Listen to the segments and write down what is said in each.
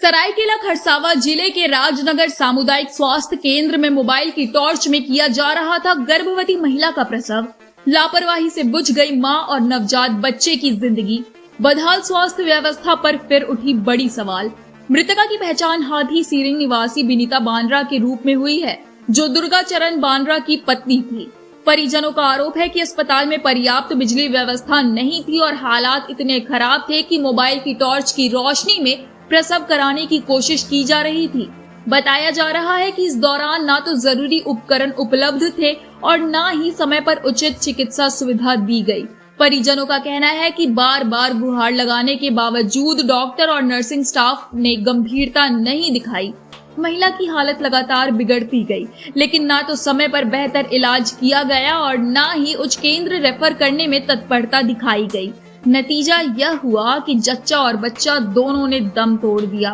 सरायकेला खरसावां जिले के राजनगर सामुदायिक स्वास्थ्य केंद्र में मोबाइल की टॉर्च में किया जा रहा था गर्भवती महिला का प्रसव। लापरवाही से बुझ गई मां और नवजात बच्चे की जिंदगी। बदहाल स्वास्थ्य व्यवस्था पर फिर उठी बड़ी सवाल। मृतका की पहचान हाथी सीरिंग निवासी बिनीता बांद्रा के रूप में हुई है, जो दुर्गा चरण बांद्रा की पत्नी थी। परिजनों का आरोप है कि अस्पताल में पर्याप्त बिजली व्यवस्था नहीं थी और हालात इतने खराब थे कि मोबाइल की टॉर्च की रोशनी में प्रसव कराने की कोशिश की जा रही थी। बताया जा रहा है कि इस दौरान ना तो जरूरी उपकरण उपलब्ध थे और ना ही समय पर उचित चिकित्सा सुविधा दी गई। परिजनों का कहना है कि बार बार गुहार लगाने के बावजूद डॉक्टर और नर्सिंग स्टाफ ने गंभीरता नहीं दिखाई। महिला की हालत लगातार बिगड़ती गई, लेकिन ना तो समय पर बेहतर इलाज किया गया और ना ही उच्च केंद्र रेफर करने में तत्परता दिखाई गई। नतीजा यह हुआ कि जच्चा और बच्चा दोनों ने दम तोड़ दिया।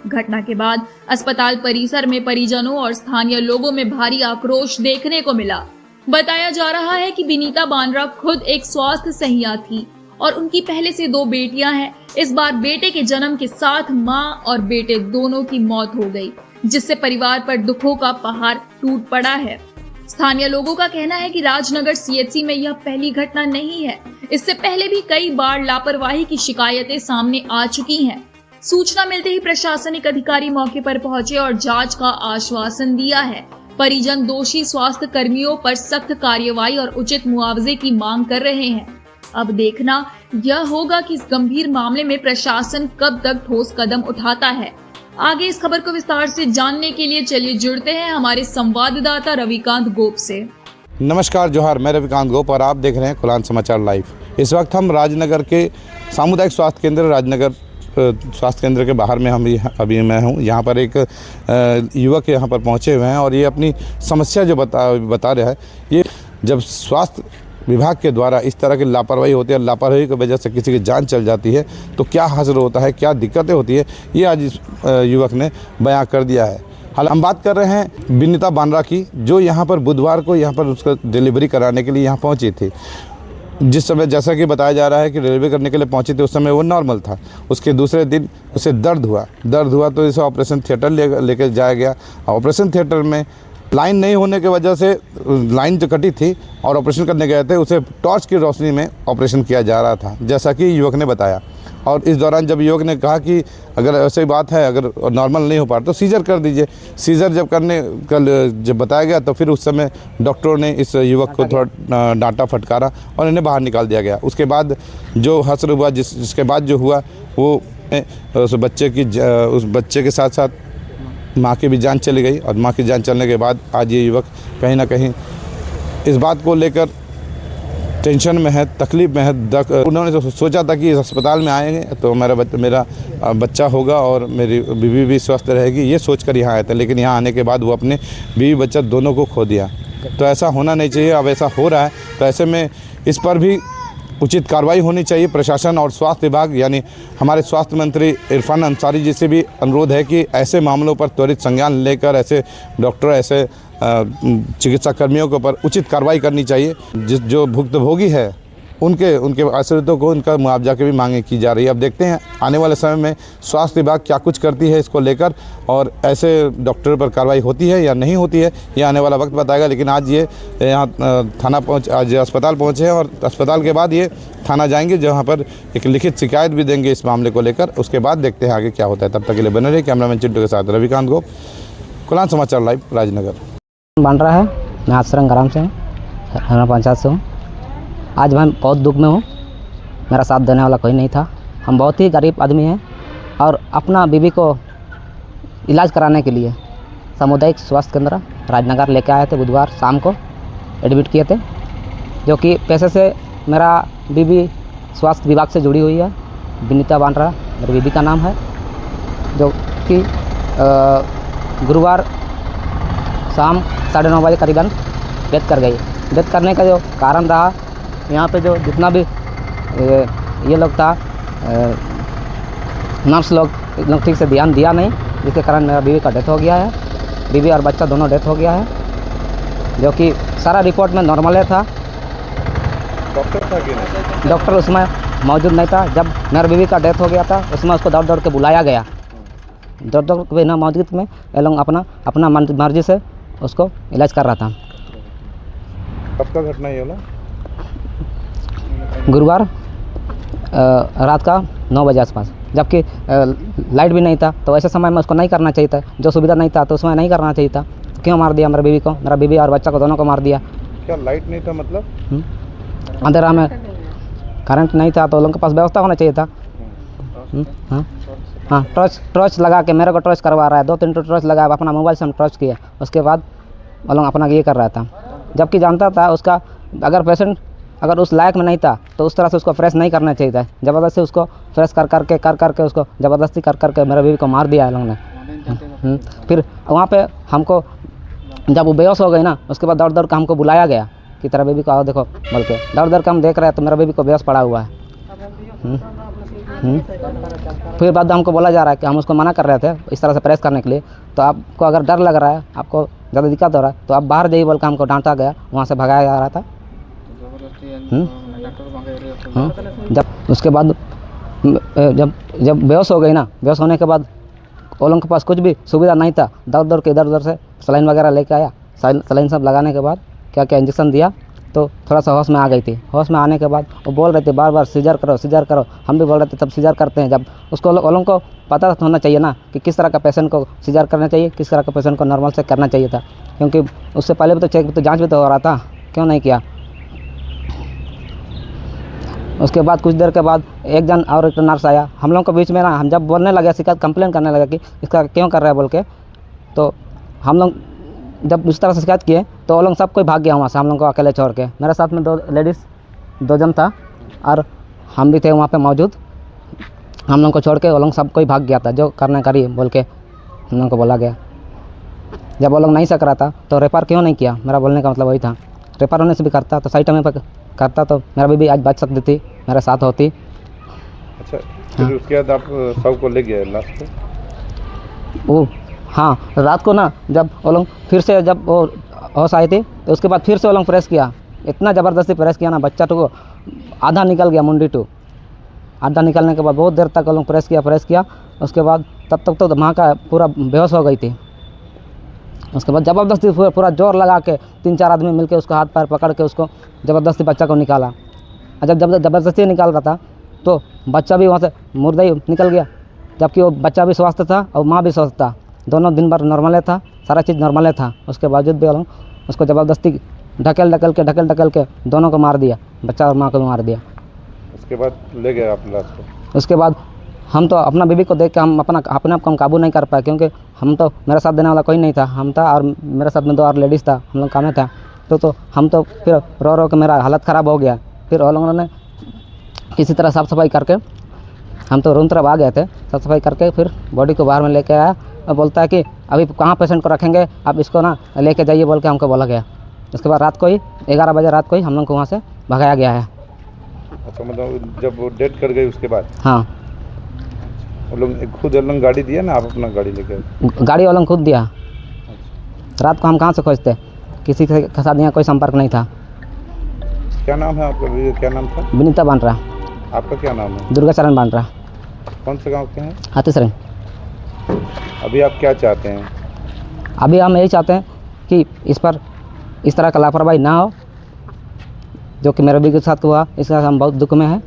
घटना के बाद अस्पताल परिसर में परिजनों और स्थानीय लोगों में भारी आक्रोश देखने को मिला। बताया जा रहा है कि बिनीता बांद्रा खुद एक स्वास्थ्य सहिया थी और उनकी पहले से 2 बेटियां हैं। इस बार बेटे के जन्म के साथ मां और बेटे दोनों की मौत हो गई, जिससे परिवार पर दुखों का पहाड़ टूट पड़ा है। स्थानीय लोगों का कहना है कि राजनगर सीएचसी में यह पहली घटना नहीं है। इससे पहले भी कई बार लापरवाही की शिकायतें सामने आ चुकी हैं। सूचना मिलते ही प्रशासनिक अधिकारी मौके पर पहुंचे और जांच का आश्वासन दिया है। परिजन दोषी स्वास्थ्य कर्मियों पर सख्त कार्रवाई और उचित मुआवजे की मांग कर रहे हैं। अब देखना यह होगा कि इस गंभीर मामले में प्रशासन कब तक ठोस कदम उठाता है। आगे इस खबर को विस्तार से जानने के लिए चलिए जुड़ते हैं हमारे संवाददाता रविकांत गोप से। नमस्कार, जोहार। मैं रविकांत गोप और आप देख रहे हैं खुलान समाचार लाइव। इस वक्त हम राजनगर के सामुदायिक स्वास्थ्य केंद्र राजनगर स्वास्थ्य केंद्र के बाहर में अभी मैं हूँ। यहाँ पर एक युवक यहाँ पर पहुँचे हुए हैं और ये अपनी समस्या जो बता रहा है। ये जब स्वास्थ्य विभाग के द्वारा इस तरह की लापरवाही होती है, लापरवाही की वजह से किसी की जान चल जाती है, तो क्या हासिल होता है, क्या दिक्कतें होती है, ये आज इस युवक ने बयां कर दिया है। हाल हम बात कर रहे हैं बिनीता बांद्रा की, जो यहाँ पर बुधवार को यहाँ पर उसका डिलीवरी कराने के लिए यहाँ पहुँची थी। जिस समय जैसा कि बताया जा रहा है कि डिलीवरी करने के लिए पहुँची थी, उस समय वो नॉर्मल था। उसके दूसरे दिन उसे दर्द हुआ तो इसे ऑपरेशन थिएटर लेकर जाया गया। ऑपरेशन थिएटर में लाइन नहीं होने की वजह से लाइन जो कटी थी और ऑपरेशन करने गए थे, उसे टॉर्च की रोशनी में ऑपरेशन किया जा रहा था, जैसा कि युवक ने बताया। और इस दौरान जब युवक ने कहा कि अगर ऐसी बात है, अगर नॉर्मल नहीं हो पा रहा तो सीजर कर दीजिए। सीजर जब बताया गया तो फिर उस समय डॉक्टरों ने इस युवक को थोड़ा डांटा फटकारा और इन्हें बाहर निकाल दिया गया। उसके बाद जो हश्र हुआ, जिसके बाद जो हुआ वो उस बच्चे के साथ साथ माँ की भी जान चली गई। और माँ की जान चलने के बाद आज ये युवक कहीं ना कहीं इस बात को लेकर टेंशन में है, तकलीफ में है। उन्होंने तो सोचा था कि इस अस्पताल में आएंगे तो मेरा बच्चा होगा और मेरी बीवी भी स्वस्थ रहेगी, ये सोचकर यहाँ आए थे। लेकिन यहाँ आने के बाद वो अपने बीवी बच्चा दोनों को खो दिया। तो ऐसा होना नहीं चाहिए। अब ऐसा हो रहा है तो ऐसे में इस पर भी उचित कार्रवाई होनी चाहिए। प्रशासन और स्वास्थ्य विभाग यानी हमारे स्वास्थ्य मंत्री इरफान अंसारी जी से भी अनुरोध है कि ऐसे मामलों पर त्वरित संज्ञान लेकर ऐसे डॉक्टर, ऐसे चिकित्सा कर्मियों के ऊपर उचित कार्रवाई करनी चाहिए। जो भुक्तभोगी है उनके आश्रितों को उनका मुआवजा की भी मांगे की जा रही है। अब देखते हैं आने वाले समय में स्वास्थ्य विभाग क्या कुछ करती है इसको लेकर, और ऐसे डॉक्टर पर कार्रवाई होती है या नहीं होती है, ये आने वाला वक्त बताएगा। लेकिन आज ये यहाँ आज अस्पताल पहुँचे हैं और अस्पताल के बाद ये थाना जाएंगे, जहाँ पर एक लिखित शिकायत भी देंगे इस मामले को लेकर। उसके बाद देखते हैं आगे क्या होता है। तब तक के लिए बने रहिए। कैमरामैन चिंटू के साथ रविकांत गोप, खुलान समाचार लाइव, राजनगर। बन रहा है, मैं आश्रम ग्राम से हूँ, हरियाणा पंचायत से हूँ। आज मैं बहुत दुख में हूँ। मेरा साथ देने वाला कोई नहीं था। हम बहुत ही गरीब आदमी हैं और अपना बीवी को इलाज कराने के लिए सामुदायिक स्वास्थ्य केंद्र राजनगर लेके आए थे। बुधवार शाम को एडमिट किए थे, जो कि पैसे से मेरा बीवी स्वास्थ्य विभाग से जुड़ी हुई है। बिनीता बांद्रा मेरी बीवी का नाम है, जो कि गुरुवार शाम 9:30 बजे करीबन डेथ कर गई। डेथ करने का जो कारण रहा, यहाँ पे जो जितना भी ये लोग था, नर्स लोग ठीक से ध्यान दिया नहीं, जिसके कारण मेरा बीवी का डेथ हो गया है। बीवी और बच्चा दोनों डेथ हो गया है, जो कि सारा रिपोर्ट में नॉर्मल था। डॉक्टर था कि नहीं? डॉक्टर उसमें मौजूद नहीं था। जब मेरी बीवी का डेथ हो गया था, उसमें उसको दौड़ दौड़ के बुलाया गया। डॉक्टर के बिना मौजूद में ये लोग अपना मर्जी से उसको इलाज कर रहा था। कब का घटना ये वाला? गुरुवार रात का 9 बजे आसपास, जबकि लाइट भी नहीं था, तो ऐसे समय में उसको नहीं करना चाहिए था। जो सुविधा नहीं था तो उसमें नहीं करना चाहिए था। क्यों मार दिया मेरे बीवी को, मेरा बीवी और बच्चा को दोनों को मार दिया। क्या लाइट नहीं था मतलब? अंधेरा में करंट नहीं था तो लोगों के पास व्यवस्था होना चाहिए था। हाँ, टॉर्च लगा के मेरे को टॉर्च करवा रहा है, 2-3 टॉर्च लगा, अपना मोबाइल से हम टॉर्च किए, उसके बाद वो लोग अपना ये कर रहा था। जबकि जानता था उसका अगर पेशेंट अगर उस लायक में नहीं था तो उस तरह से उसको फ्रेश नहीं करना चाहिए था। ज़बरदस्ती उसको फ्रेश कर करके उसको ज़बरदस्ती कर करके मेरे बीवी को मार दिया है लोगों ने। फिर वहाँ पे हमको जब वो बेहोश हो गई ना, उसके बाद दौड़ के हमको बुलाया गया कि तेरा बेबी को आओ देखो बोल के। दौड़ के हम देख रहे हैं तो मेरा बेबी को बेहोश पड़ा हुआ है। फिर बाद हमको बोला जा रहा है कि हम उसको मना कर रहे थे इस तरह से प्रेस करने के लिए, तो आपको अगर डर लग रहा है, आपको ज़्यादा दिक्कत हो रहा है तो आप बाहर जाइए बोल के हमको डांटा गया, वहाँ से भगाया जा रहा था। जब उसके बाद जब बेहोश हो गई ना, बेहोश होने के बाद वो लोगों के पास कुछ भी सुविधा नहीं था। दौड़ के इधर उधर से सलाइन वगैरह लेके आया, सलाइन सब लगाने के बाद क्या इंजेक्शन दिया तो थोड़ा सा होश में आ गई थी। होश में आने के बाद वो बोल रहे थे बार बार सीजर करो। हम भी बोल रहे थे तब सीजर करते हैं। जब उसको लोगों को पता होना चाहिए ना कि किस तरह का पेशेंट को सीजर करना चाहिए, किस तरह का पेशेंट को नॉर्मल से करना चाहिए था, क्योंकि उससे पहले भी तो चेक जाँच भी तो हो रहा था, क्यों नहीं किया। उसके बाद कुछ देर के बाद एक जन और एक नर्स आया, हम लोग के बीच में ना, हम जब बोलने लगे शिकायत कंप्लेन करने लगा कि इसका क्यों कर रहा है बोल के, तो हम लोग जब इस तरह से शिकायत किए तो वो लोग सब कोई भाग गया वहाँ से, हम लोग को अकेले छोड़ के। मेरे साथ में 2 लेडीज़ 2 जन था और हम भी थे वहाँ पे मौजूद। हम लोग को छोड़ के वो लोग सब कोई भाग गया था, जो करना करिए बोल के हम लोग को बोला गया। जब वो लोग नहीं सक रहा था तो रेफर क्यों नहीं किया, मेरा बोलने का मतलब वही था। रेफर होने से भी करता तो सही टाइम पर करता तो मेरा बीबी आज बच सकती थी, मेरे साथ होती। अच्छा, फिर उसके बाद आप सब को ले गए लास्ट पे? वो हाँ, रात को ना जब वो लोग फिर से जब वो होश आई थी तो उसके बाद फिर से वो लोग प्रेस किया, इतना ज़बरदस्ती प्रेस किया ना, बच्चा को आधा निकल गया, मुंडी आधा निकलने के बाद बहुत देर तक वो लोग प्रेस किया। उसके बाद तब तक तो माँ का पूरा बेहोश हो गई थी। उसके बाद ज़बरदस्ती पूरा जोर लगा के 3-4 आदमी मिलके उसको हाथ पैर पकड़ के उसको ज़बरदस्ती बच्चा को निकाला। और जब ज़बरदस्ती निकाल रहा था तो बच्चा भी वहाँ से मुर्दा ही निकल गया, जबकि वो बच्चा भी स्वस्थ था और माँ भी स्वस्थ था, दोनों दिन भर नॉर्मल था, सारा चीज़ नॉर्मल था। उसके बावजूद भी उसको ज़बरदस्ती ढकेल के दोनों को मार दिया, बच्चा और माँ को भी मार दिया। उसके बाद ले गए आप लाश को? उसके बाद हम तो अपना बीबी को देख के हम अपने आप को हम काबू नहीं कर पाए, क्योंकि हम तो मेरे साथ देने वाला कोई नहीं था, हम था और मेरे साथ में 2 और लेडीज़ था, हम लोग काम में था। तो हम तो फिर रो के मेरा हालत ख़राब हो गया। फिर उन लोगों ने किसी तरह साफ़ सफाई करके, हम तो रूम तरफ आ गए थे, साफ़ सफाई करके फिर बॉडी को बाहर में लेके आया और बोलता है कि अभी कहाँ पेशेंट को रखेंगे, आप इसको ना लेके जाइए बोल के हमको बोला गया। उसके बाद रात को ही 11 बजे रात को ही हम लोग को वहाँ से भगाया गया है। अच्छा, मतलब जब वो डेथ कर गई उसके बाद? हाँ, वो लोग खुद गाड़ी दिया ना, आप अपना गाड़ी लेकर? गाड़ी वालों खुद दिया। रात को हम कहाँ से खोजते, किसी के साथ यहाँ कोई संपर्क नहीं था। क्या नाम है आपका? क्या नाम था? विनीता बांड्रा। आपका क्या नाम है? दुर्गाचरण बांड्रा। कौन से गांव के हैं? हाथीसरन। अभी आप क्या चाहते हैं? अभी हम यही चाहते हैं कि इस पर इस तरह का लापरवाही ना हो, जो कि मेरे बीवी के साथ हुआ, इसका हम बहुत दुख में हैं।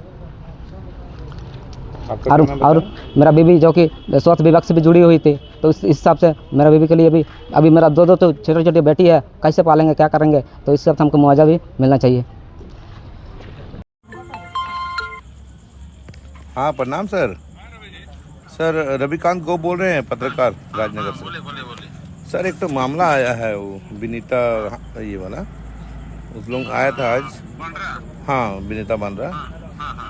और मेरा बीवी जो कि स्वास्थ्य विभाग से भी जुड़ी हुई थी, तो इस हिसाब से मेरा बीवी के लिए भी अभी मेरा 2 तो छोटी बेटी है, कैसे पालेंगे, क्या करेंगे, तो इस हिसाब से हमको मुआवजा भी मिलना चाहिए। हाँ, प्रणाम सर। सर रविकांत गो बोल रहे हैं, पत्रकार राजनगर से। बोले। सर एक तो मामला आया है, वो विनीता ये वाला, उस लोग आया था आज। हाँ, विनीता बांड्रा।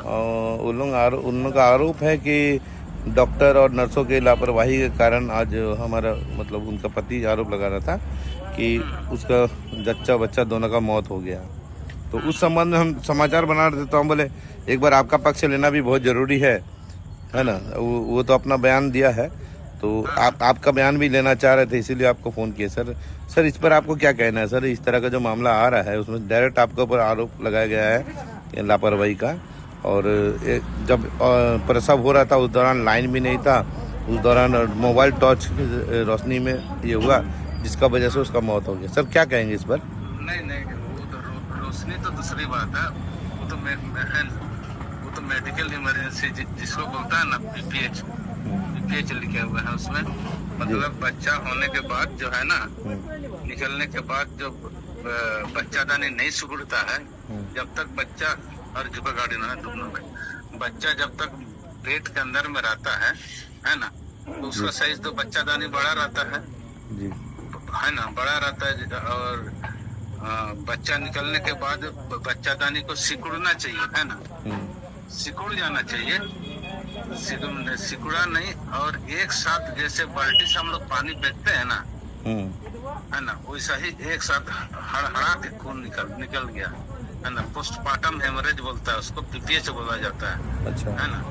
और उन लोग का आरोप है कि डॉक्टर और नर्सों के लापरवाही के कारण आज हमारा मतलब उनका पति आरोप लगा रहा था कि उसका जच्चा बच्चा दोनों का मौत हो गया। तो उस संबंध में हम समाचार बना रहे थे, तो हम बोले एक बार आपका पक्ष लेना भी बहुत ज़रूरी है ना। वो तो अपना बयान दिया है, तो आपका बयान भी लेना चाह रहे थे, इसीलिए आपको फ़ोन किया। सर इस पर आपको क्या कहना है? सर इस तरह का जो मामला आ रहा है उसमें डायरेक्ट आपके ऊपर आरोप लगाया गया है लापरवाही का, और जब प्रसव हो रहा था उस दौरान लाइन भी नहीं था, उस दौरान मोबाइल टॉर्च की रोशनी में ये हुआ, जिसका वजह से उसका मौत हो गया। सर क्या कहेंगे इस पर? नहीं, वो तो रोशनी तो दूसरी बात है। वो तो मेडिकल इमरजेंसी जिसको बोलता है ना, पीपीएच लिखे हुए हैं उसमें। मतलब बच्चा होने के बाद जो है ना, निकलने के बाद जो बच्चादानी नहीं सिकुड़ता है, जब तक बच्चा, और जुका गाड़ी ना दोनों में, बच्चा जब तक पेट के अंदर में रहता है ना, तो उसका साइज तो बच्चादानी बड़ा रहता है जी, है ना, बड़ा रहता है। और बच्चा निकलने के बाद बच्चादानी को सिकुड़ना चाहिए, है ना, सिकुड़ जाना चाहिए, सिकुड़ा नहीं। और एक साथ जैसे बाल्टी से हम लोग पानी फेंकते हैं ना, है ना, वैसा ही एक साथ हड़हड़ा के खून निकल गया, है ना। पोस्टमार्टम हेमरेज बोलता है उसको, पीपीएच बोला जाता है। अच्छा, है ना।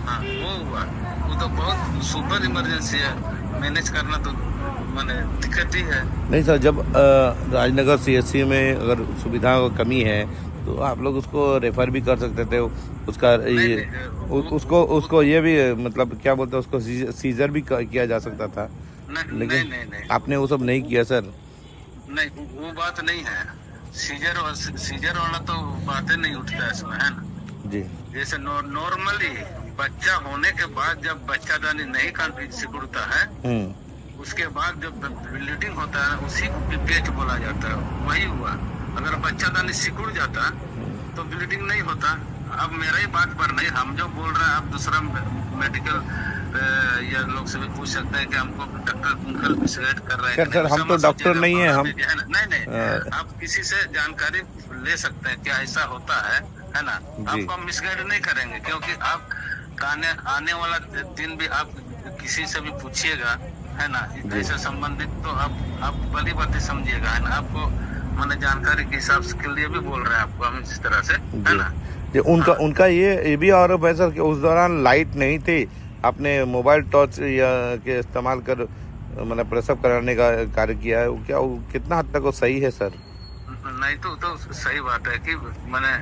हाँ, वो हुआ। वो तो बहुत सुपर इमरजेंसी है, मैनेज करना तो माने दिक्कत ही है। नहीं सर, जब राजनगर सीएचसी में अगर सुविधा की कमी है तो आप लोग उसको रेफर भी कर सकते थे। उसका ये उसको ये भी मतलब क्या बोलते हैं, उसको सीजर भी किया जा सकता था, लेकिन नहीं, आपने वो सब नहीं किया सर। नहीं, वो बात नहीं है। सीजर वाला तो बातें नहीं उठता इसमें, है ना जी। जैसे नॉर्मली बच्चा होने के बाद जब बच्चादानी नहीं सिकुड़ता है, उसके बाद जब ब्लीडिंग होता है उसी को पीपीएच बोला जाता है। वही हुआ। अगर बच्चादानी सिकुड़ जाता तो ब्लीडिंग नहीं होता। अब मेरा ही बात पर नहीं, हम जो बोल रहे हैं, आप दूसरा मेडिकल या लोग से भी पूछ सकते हैं कि हमको डॉक्टर अंकल मिसगाइड कर रहे हैं। सर हम तो डॉक्टर नहीं है, हम नहीं, आप किसी से जानकारी ले सकते हैं क्या ऐसा होता है ना। आपको हम मिसगाइड नहीं करेंगे, क्योंकि आप आने वाला दिन भी आप किसी से भी पूछिएगा, है ना, ऐसे संबंधित, तो आप भली बात समझिएगा, है ना। आपको मैंने जानकारी के हिसाब से के लिए भी बोल रहे हैं आपको हम इस तरह से, है ना। उनका ये भी आरोप है सर कि उस दौरान लाइट नहीं थी, आपने मोबाइल टॉर्च या के इस्तेमाल कर मतलब प्रसव कराने का कार्य किया है। क्या कितना हद तक वो सही है सर? नहीं तो सही बात है कि मैंने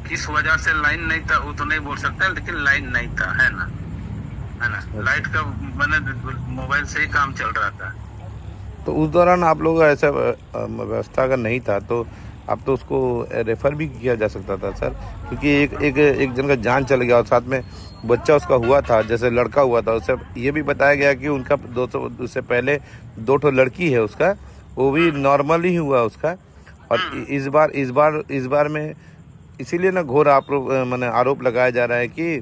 किस वजह से लाइन नहीं था वो तो नहीं बोल सकता, लेकिन लाइन नहीं था, है ना। लाइट का मैंने मोबाइल से ही काम चल रहा था। तो उस दौरान आप लोग ऐसा व्यवस्था अगर नहीं था तो अब तो उसको रेफर भी किया जा सकता था सर, क्योंकि एक जन का जान चल गया और साथ में बच्चा उसका हुआ था, जैसे लड़का हुआ था। उससे ये भी बताया गया कि उनका उससे पहले 2 लड़की है उसका, वो भी नॉर्मल ही हुआ उसका। और इस बार में इसीलिए ना घोर आरोप लगाया जा रहा है कि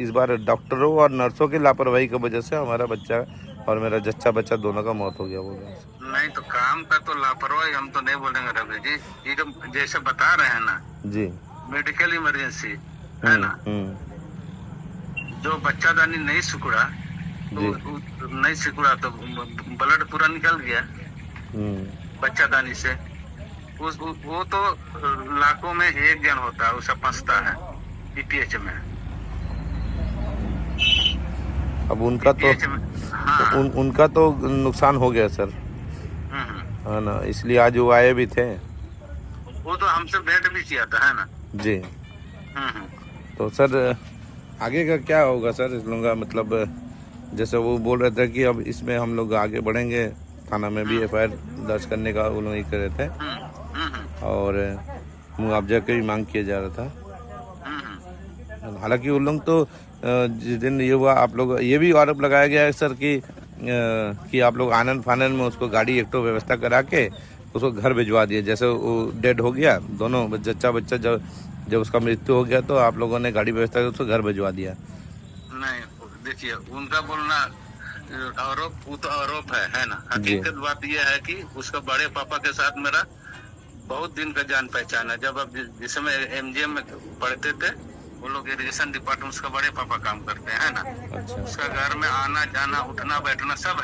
इस बार डॉक्टरों और नर्सों की लापरवाही की वजह से हमारा बच्चा और मेरा जच्चा बच्चा दोनों का मौत हो गया। वो नहीं तो काम का तो लापरवाही हम तो नहीं बोलेंगे रवि जी। ये तो जैसे बता रहे हैं ना जी, मेडिकल इमरजेंसी, है ना, जो बच्चादानी नहीं सिकुड़ा तो ब्लड पूरा निकल गया बच्चादानी से। वो तो लाखों में एक जन होता है, उसे फंसता है पीपीएच में। अब उनका तो नुकसान हो गया सर, है ना, इसलिए आज वो आए भी थे। वो तो हमसे भेंट भी किया था, है ना जी। तो सर आगे का क्या होगा सर इस लोगों का? मतलब जैसे वो बोल रहे थे कि अब इसमें हम लोग आगे बढ़ेंगे, थाना में भी एफआईआर दर्ज करने का वो लोग ही कर रहे थे और मुआवजा की भी मांग किया जा रहा था। हालांकि उन लोग तो जिस दिन ये हुआ, आप लोग ये भी आरोप लगाया गया है सर कि आप लोग आनंद फानंद में उसको गाड़ी एक तो व्यवस्था करा के उसको घर भिजवा दिए। जैसे वो डेड हो गया, दोनों जच्चा बच्चा जब उसका मृत्यु हो गया तो आप लोगों ने गाड़ी व्यवस्था करके उसको घर भिजवा दिया। नहीं देखिए, उनका बोलना आरोप, वो तो आरोप है ना। हकीकत बात यह है कि उसका बड़े पापा के साथ मेरा बहुत दिन का जान पहचान है। जब अब जिस समय एमजीएम में पढ़ते थे, वो लोग इरिगेशन डिपार्टमेंट, उसका बड़े पापा काम करते हैं, है ना। अच्छा। उसका घर में आना जाना उठना बैठना सब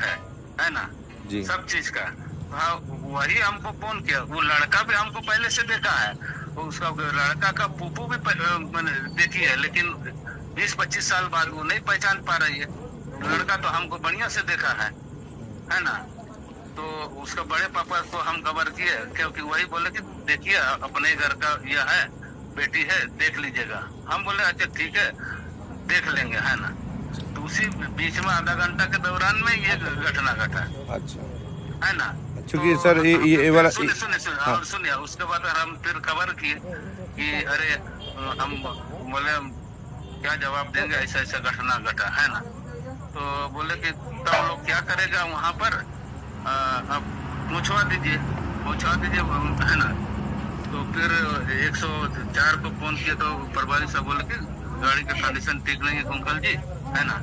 है ना जी। सब चीज का। हाँ, वही हमको फोन किया। वो लड़का भी हमको पहले से देखा है, उसका लड़का का पुप्पू भी मैंने देखी है, लेकिन 20-25 साल बाद वो नहीं पहचान पा रही है। लड़का तो हमको बढ़िया से देखा है ना। तो उसका बड़े पापा को हम खबर किए, क्योंकि वही बोले कि देखिए अपने घर का यह है, बेटी है, देख लीजिएगा। हम बोले अच्छा ठीक है देख लेंगे, है ना। तो उसी बीच में आधा घंटा के दौरान में ये घटना घटा, अच्छा, है ना। चूंकि सर ये वाला सुनिए हाँ। और सुनिए, उसके बाद हम फिर खबर किए कि अरे हम बोले क्या जवाब देंगे, ऐसा ऐसा घटना घटा, है ना। तो बोले कि तब लोग क्या करेगा वहाँ पर, अब पहुँचवा दीजिए, है ना। तो फिर 104 को फोन किया तो प्रभारी साहब बोले कि गाड़ी का कंडीशन ठीक नहीं है अंकल जी, है ना,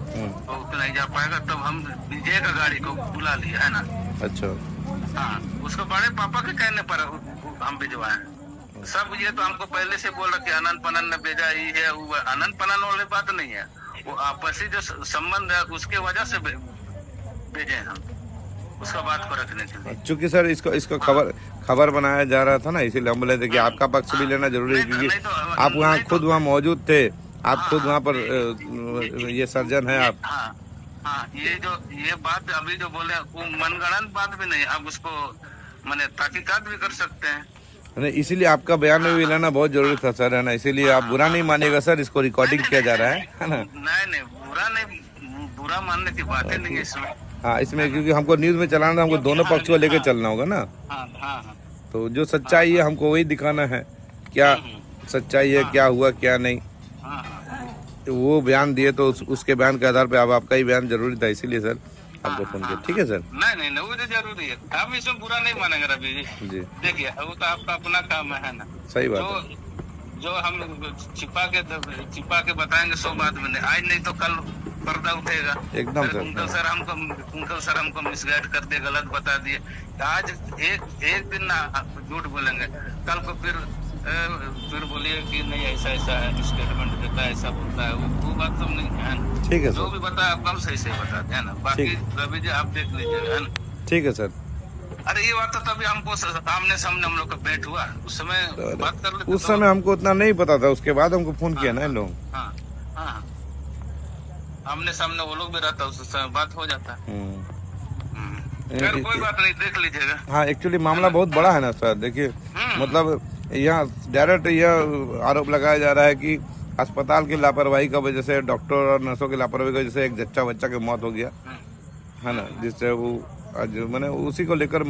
तो नहीं जा पाएगा। तब हम डीजे का गाड़ी को बुला लिया, है ना। अच्छा, हाँ, उसको बड़े पापा के कहने पर हम भिजवाए सब। ये तो हमको पहले से बोला कि अनंत पनन ने भेजा ही है, वो अनंत पनन वाली बात नहीं है, वो आपसी जो संबंध है उसके वजह से भेजे हम, उसका बात को रखने के लिए। चूंकि सर इसको खबर बनाया जा रहा था ना, इसीलिए हम बोले थे कि आपका पक्ष भी लेना जरूरी है, क्योंकि आप वहाँ खुद वहाँ मौजूद थे, आप खुद वहाँ पर ये सर्जन है आप। हाँ, ये बात अभी जो बोले वो मनगढ़ंत बात भी नहीं, आप उसको माने तहकीकात भी कर सकते हैं। नहीं, इसीलिए आपका बयान भी लेना बहुत जरूरी था सर, है ना। इसीलिए आप बुरा नहीं मानिएगा सर, इसको रिकॉर्डिंग किया जा रहा है ना। नहीं, बुरा मानने की बात नहीं है इसमें। हाँ, इसमें क्योंकि हमको न्यूज में चलाना था, हमको दोनों पक्ष को लेकर चलना होगा ना। हाँ। तो जो सच्चाई है हमको वही दिखाना है, क्या सच्चाई है, क्या हुआ क्या नहीं। तो वो बयान दिए तो उसके बयान के आधार पे अब आपका ही बयान जरूरी था, इसीलिए सर आपको फोन किया। ठीक है सर। नहीं, वो तो जरूरी है, हम इसमें बुरा नहीं मानेंगे रवि जी। देखिए वो तो आपका अपना काम है ना। सही बात है। जो हम छिपा के बताएंगे 100 बात में नहीं, आज नहीं तो कल पर्दा उठेगा एकदम सर। उनका सर हमको मिसगाइड कर दिए, गलत बता दिए। आज एक दिन ना झूठ बोलेंगे, कल को फिर बोलिए कि नहीं ऐसा है, स्टेटमेंट देता है, ऐसा बोलता है, वो बात तो नहीं है ना। ठीक है जो सर। भी बताया आप कम सही बताते हैं ना। बाकी रवि जी आप देख लीजिएगा, है ना। ठीक है सर। अरे ये बात तो तभी हमको आमने सामने हम लोग का भेंट हुआ, उस समय बात कर लेते। उस समय हमको उतना नहीं पता था, उसके बाद हमको फोन किया ना इन लोग। हाँ, आमने सामने वो लोग भी रहता, उस समय बात हो जाता है। कोई बात नहीं, देख लीजिएगा। हाँ, एक्चुअली मामला बहुत बड़ा है ना सर। देखिए मतलब यहाँ डायरेक्ट यह आरोप लगाया जा रहा है कि अस्पताल की लापरवाही की वजह से, डॉक्टर और नर्सों की लापरवाही की वजह से एक जच्चा बच्चा की मौत हो गया, है ना, जिससे वो आज मैंने उसी को लेकर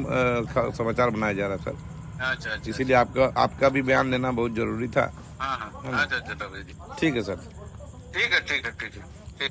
समाचार बनाया जा रहा सर। अच्छा। इसीलिए आपका भी बयान लेना बहुत जरूरी था। हाँ, अच्छा, ठीक है सर। ठीक है।